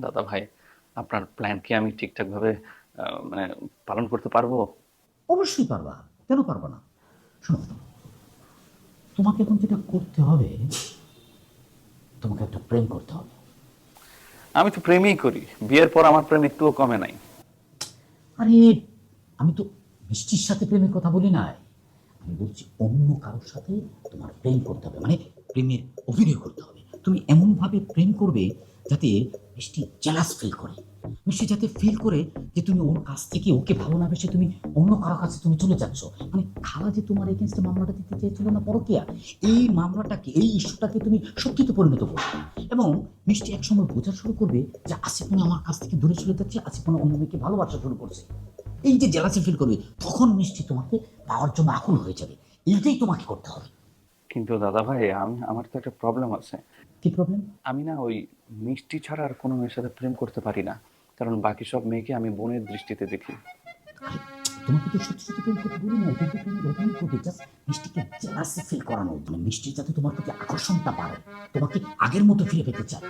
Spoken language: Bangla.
দাদা ভাই, আপনার প্ল্যান কি আমি ঠিকঠাকভাবে মানে পালন করতে পারবো? অবশ্যই পারবা। কেন পারবা না? শোনো, তোমাকে এখন যেটা করতে হবে, তোমাকে একটা প্রেম করতে হবে। আমি তো প্রেমই করি। বিয়ের পর আমার প্রেম একটুও কমে নাই। আরে, আমি তো মিষ্টির সাথে প্রেমের কথা বলি নাই। আমি বলছি অন্য কারোর সাথে তোমার প্রেম করতে হবে, মানে প্রেমের অভিনয় করতে হবে। তুমি এমনভাবে প্রেম করবে যাতে মিষ্টি জেলাস ফিল করে, মিষ্টি যাতে ফিল করে যে তুমি ওর কাছ থেকে ওকে ভালো না বেসে তুমি অন্য কারো কাছে তুমি চলে যাচ্ছ। মানে খালা যে তোমার এগেনস্টে মামলাটা দিতে চেয়েছিল না, পরকিয়া, এই মামলাটাকে, এই ইস্যুটাকে তুমি সত্যিতে পরিণত করবে। এবং মিষ্টি একসময় বোঝা শুরু করবে যে আসিফ মনে আমার কাছ থেকে দূরে চলে যাচ্ছে, আসিফ মনে অন্য মেয়েকে ভালোবাসা শুরু করছে। এই যে জেলাসি ফিল করবে, তখন মিষ্টি তোমাকে পাওয়ার জন্য আকুল হয়ে যাবে। এইটাই তোমাকে করতে হবে। কিন্তু দাদা ভাই, আমার তো একটা প্রবলেম আছে। কি প্রবলেম? আমি না ওই মিষ্টি ছাড়া আর কোনো মেয়ের সাথে প্রেম করতে পারি না। কারণ বাকি সব মেয়েকে আমি বোনের দৃষ্টিতে দেখি। আরে, তোমাকে তো সত্যি সত্যি প্রেম করতে বলি না, কিন্তু তুমি অভিনয় করবে জাস্ট মিষ্টিকে জেলাসি ফিল করানো, মানে মিষ্টির যাতে তোমার প্রতি আকর্ষণটা বাড়ে, তোমাকে আগের মতো ফিরে পেতে চায়।